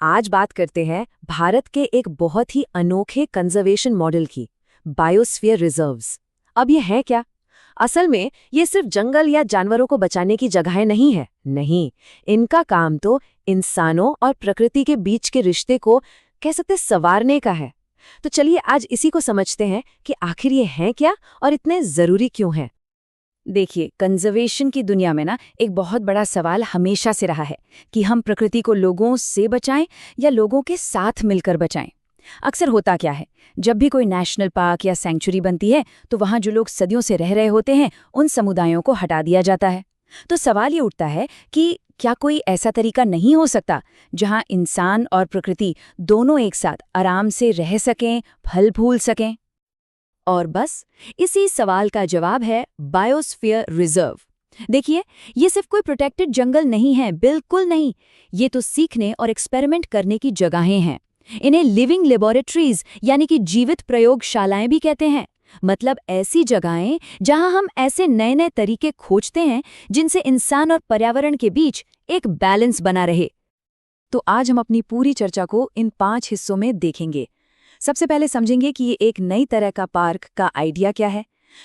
आज बात करते हैं भारत के एक बहुत ही अनोखे कंजर्वेशन मॉडल की, बायोस्फीयर रिजर्व्स। अब ये है क्या? असल में ये सिर्फ जंगल या जानवरों को बचाने की जगहें नहीं है। नहीं, इनका काम तो इंसानों और प्रकृति के बीच के रिश्ते को कह सकते संवारने का है। तो चलिए आज इसी को समझते हैं कि आखिर ये हैं क्या और इतने जरूरी क्यों हैं। देखिए, कंजर्वेशन की दुनिया में ना एक बहुत बड़ा सवाल हमेशा से रहा है कि हम प्रकृति को लोगों से बचाएं या लोगों के साथ मिलकर बचाएं। अक्सर होता क्या है, जब भी कोई नेशनल पार्क या सेंचुरी बनती है तो वहां जो लोग सदियों से रह रहे होते हैं उन समुदायों को हटा दिया जाता है। तो सवाल ये उठता है कि क्या कोई ऐसा तरीका नहीं हो सकता जहां इंसान और प्रकृति दोनों एक साथ आराम से रह सकें, फल फूल सकें। और बस इसी सवाल का जवाब है बायोस्फीयर रिजर्व। देखिए, ये सिर्फ कोई प्रोटेक्टेड जंगल नहीं है, बिल्कुल नहीं। ये तो सीखने और एक्सपेरिमेंट करने की जगहें हैं। इन्हें लिविंग लेबोरेटरीज यानी कि जीवित प्रयोगशालाएं भी कहते हैं। मतलब ऐसी जगहें जहां हम ऐसे नए नए तरीके खोजते हैं जिनसे इंसान और पर्यावरण के बीच एक बैलेंस बना रहे। तो आज हम अपनी पूरी चर्चा को इन 5 हिस्सों में देखेंगे। सबसे पहले समझेंगे कि ये एक नई तरह का पार्क का आइडिया क्या है।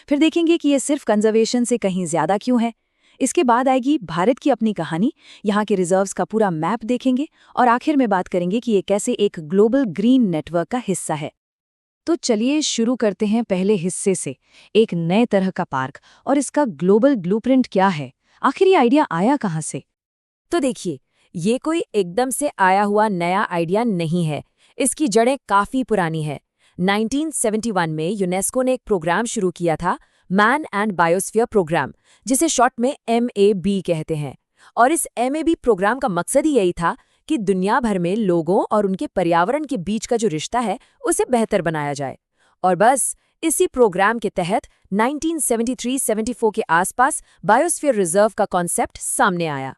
फिर देखेंगे कि ये सिर्फ कंजर्वेशन से कहीं ज्यादा क्यों है। इसके बाद आएगी भारत की अपनी कहानी, यहाँ के रिजर्व्स का पूरा मैप देखेंगे और आखिर में बात करेंगे कि ये कैसे एक ग्लोबल ग्रीन नेटवर्क का हिस्सा है। तो चलिए शुरू करते हैं पहले हिस्से से, एक नए तरह का पार्क और इसका ग्लोबल ब्लूप्रिंट क्या है। आखिर ये आइडिया आया कहाँ से? तो देखिए, ये कोई एकदम से आया हुआ नया आइडिया नहीं है। इसकी जड़ें काफी पुरानी है। 1971 में यूनेस्को ने एक प्रोग्राम शुरू किया था, मैन एंड बायोस्फीयर प्रोग्राम, जिसे शॉर्ट में MAB कहते हैं। और इस MAB प्रोग्राम का मकसद ही यही था कि दुनिया भर में लोगों और उनके पर्यावरण के बीच का जो रिश्ता है उसे बेहतर बनाया जाए। और बस इसी प्रोग्राम के तहत 1973-74 के आसपास बायोस्फीयर रिजर्व का कॉन्सेप्ट सामने आया।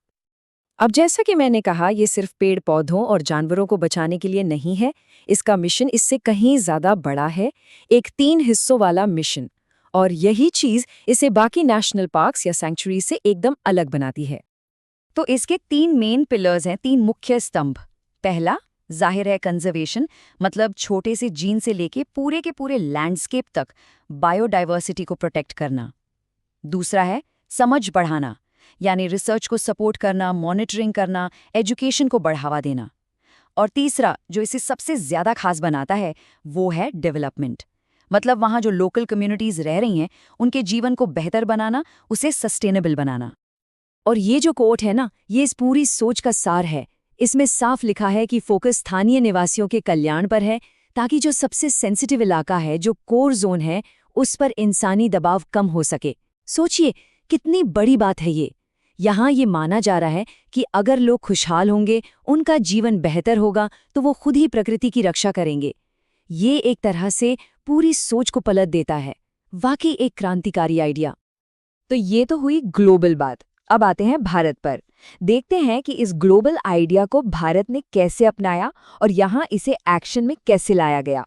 अब जैसा कि मैंने कहा, ये सिर्फ पेड़ पौधों और जानवरों को बचाने के लिए नहीं है। इसका मिशन इससे कहीं ज्यादा बड़ा है, एक 3 हिस्सों वाला मिशन। और यही चीज इसे बाकी नेशनल पार्क्स या सैंक्चुरी से एकदम अलग बनाती है। तो इसके 3 मेन पिलर्स हैं, 3 मुख्य स्तंभ। पहला जाहिर है कंजर्वेशन, मतलब छोटे से जीन से लेके पूरे के पूरे लैंडस्केप तक बायोडाइवर्सिटी को प्रोटेक्ट करना। दूसरा है समझ बढ़ाना, यानी रिसर्च को सपोर्ट करना, मॉनिटरिंग करना, एजुकेशन को बढ़ावा देना। और तीसरा, जो इसे सबसे ज्यादा खास बनाता है, वो है डेवलपमेंट, मतलब वहां जो लोकल कम्युनिटीज रह रही हैं उनके जीवन को बेहतर बनाना, उसे सस्टेनेबल बनाना। और ये जो कोट है ना, ये इस पूरी सोच का सार है। इसमें साफ लिखा है कि फोकस स्थानीय निवासियों के कल्याण पर है, ताकि जो सबसे सेंसिटिव इलाका है, जो कोर जोन है, उस पर इंसानी दबाव कम हो सके। सोचिए कितनी बड़ी बात है ये। यहाँ ये माना जा रहा है कि अगर लोग खुशहाल होंगे, उनका जीवन बेहतर होगा, तो वो खुद ही प्रकृति की रक्षा करेंगे। ये एक तरह से पूरी सोच को पलट देता है। वाकई एक क्रांतिकारी आइडिया। तो ये तो हुई ग्लोबल बात। अब आते हैं भारत पर। देखते हैं कि इस ग्लोबल आइडिया को भारत ने कैसे अपनाया और यहाँ इसे एक्शन में कैसे लाया गया।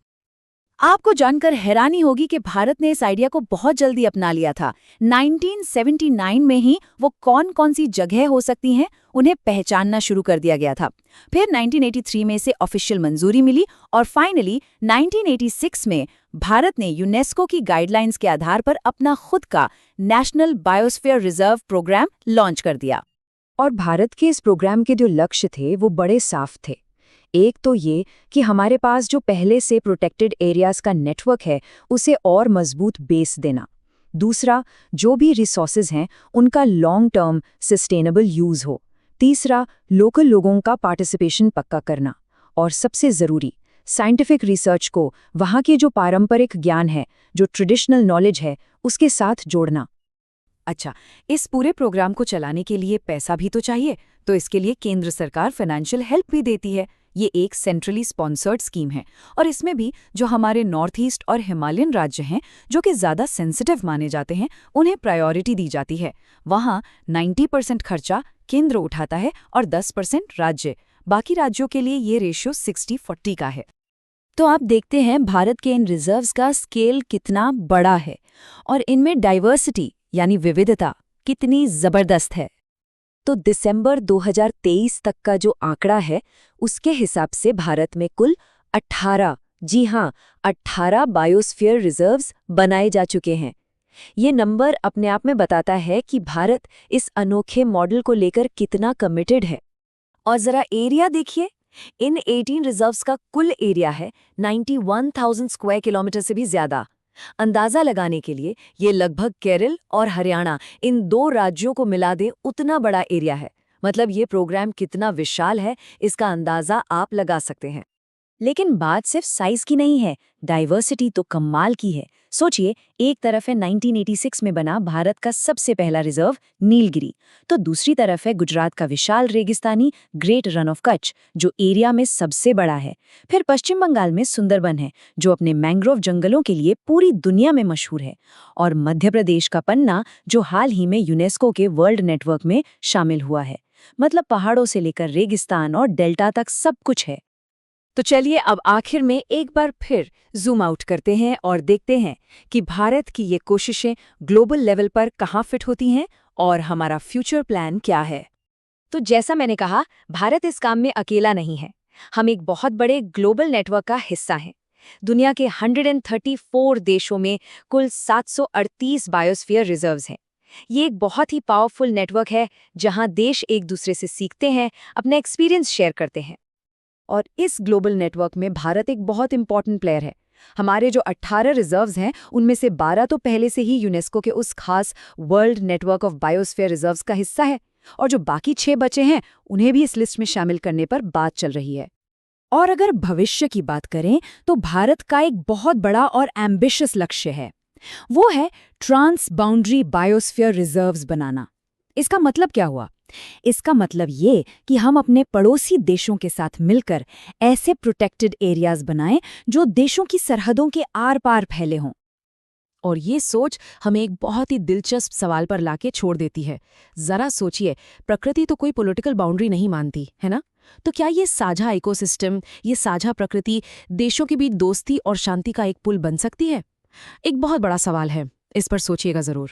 आपको जानकर हैरानी होगी कि भारत ने इस आइडिया को बहुत जल्दी अपना लिया था। 1979 में ही वो कौन कौन सी जगह हो सकती हैं, उन्हें पहचानना शुरू कर दिया गया था। फिर 1983 में इसे ऑफिशियल मंजूरी मिली और फाइनली 1986 में भारत ने यूनेस्को की गाइडलाइंस के आधार पर अपना खुद का national biosphere reserve programme launch कर दिया। और भारत के इस प्रोग्राम के जो लक्ष्य थे वो बड़े साफ थे। एक तो ये कि हमारे पास जो पहले से प्रोटेक्टेड एरियाज का नेटवर्क है उसे और मजबूत बेस देना। दूसरा, जो भी रिसोर्सेज हैं उनका लॉन्ग टर्म सस्टेनेबल यूज हो। तीसरा, लोकल लोगों का पार्टिसिपेशन पक्का करना। और सबसे ज़रूरी, साइंटिफिक रिसर्च को वहाँ के जो पारंपरिक ज्ञान है, जो ट्रेडिशनल नॉलेज है, उसके साथ जोड़ना। अच्छा, इस पूरे प्रोग्राम को चलाने के लिए पैसा भी तो चाहिए, तो इसके लिए केंद्र सरकार फाइनेंशियल हेल्प भी देती है। ये एक सेंट्रली स्पॉन्सर्ड स्कीम है और इसमें भी जो हमारे नॉर्थ ईस्ट और हिमालयन राज्य हैं, जो कि ज़्यादा सेंसिटिव माने जाते हैं, उन्हें प्रायोरिटी दी जाती है। वहाँ 90% खर्चा केंद्र उठाता है और 10% राज्य। बाकी राज्यों के लिए ये रेशियो 60-40 का है। तो आप देखते हैं भारत के इन रिजर्व्स का स्केल कितना बड़ा है और इनमें डाइवर्सिटी यानी विविधता कितनी जबरदस्त है। तो दिसंबर 2023 तक का जो आंकड़ा है उसके हिसाब से भारत में कुल 18, जी हाँ 18 बायोस्फीयर रिजर्व्स बनाए जा चुके हैं। ये नंबर अपने आप में बताता है कि भारत इस अनोखे मॉडल को लेकर कितना कमिटेड है। और जरा एरिया देखिए, इन 18 रिजर्व्स का कुल एरिया है 91,000 स्क्वायर किलोमीटर से भी ज्यादा। अंदाजा लगाने के लिए ये लगभग केरल और हरियाणा इन 2 राज्यों को मिला दे उतना बड़ा एरिया है। मतलब ये प्रोग्राम कितना विशाल है इसका अंदाजा आप लगा सकते हैं। लेकिन बात सिर्फ साइज की नहीं है, डाइवर्सिटी तो कमाल की है। सोचिए, एक तरफ है 1986 में बना भारत का सबसे पहला रिजर्व नीलगिरी, तो दूसरी तरफ है गुजरात का विशाल रेगिस्तानी ग्रेट रन ऑफ कच्छ, जो एरिया में सबसे बड़ा है। फिर पश्चिम बंगाल में सुंदरबन है, जो अपने मैंग्रोव जंगलों के लिए पूरी दुनिया में मशहूर है। और मध्य प्रदेश का पन्ना, जो हाल ही में यूनेस्को के वर्ल्ड नेटवर्क में शामिल हुआ है। मतलब पहाड़ों से लेकर रेगिस्तान और डेल्टा तक सब कुछ है। तो चलिए अब आखिर में एक बार फिर जूम आउट करते हैं और देखते हैं कि भारत की ये कोशिशें ग्लोबल लेवल पर कहाँ फिट होती हैं और हमारा फ्यूचर प्लान क्या है। तो जैसा मैंने कहा, भारत इस काम में अकेला नहीं है। हम एक बहुत बड़े ग्लोबल नेटवर्क का हिस्सा हैं। दुनिया के 134 देशों में कुल 738 बायोस्फीयर रिजर्व्स हैं। ये एक बहुत ही पावरफुल नेटवर्क है, जहां देश एक दूसरे से सीखते हैं, अपना एक्सपीरियंस शेयर करते हैं। और इस ग्लोबल नेटवर्क में भारत एक बहुत इंपॉर्टेंट प्लेयर है। हमारे जो 18 रिजर्व्स हैं, उनमें से 12 तो पहले से ही यूनेस्को के उस खास world network of biosphere reserves का हिस्सा है, और जो बाकी 6 बचे हैं, उन्हें भी इस लिस्ट में शामिल करने पर बात चल रही है। और अगर भविष्य की बात करें, तो भारत का एक बहुत बड़ा और एम्बिशियस लक्ष्य है। वो है ट्रांस बाउंड्री बायोस्फीयर रिजर्व्स बनाना। इसका मतलब क्या हुआ? इसका मतलब ये कि हम अपने पड़ोसी देशों के साथ मिलकर ऐसे प्रोटेक्टेड एरियाज बनाएं जो देशों की सरहदों के आर पार फैले हों। और ये सोच हमें एक बहुत ही दिलचस्प सवाल पर लाके छोड़ देती है। जरा सोचिए, प्रकृति तो कोई पॉलिटिकल बाउंड्री नहीं मानती, है ना? तो क्या ये साझा इकोसिस्टम, ये साझा प्रकृति देशों के बीच दोस्ती और शांति का एक पुल बन सकती है? एक बहुत बड़ा सवाल है, इस पर सोचिएगा जरूर।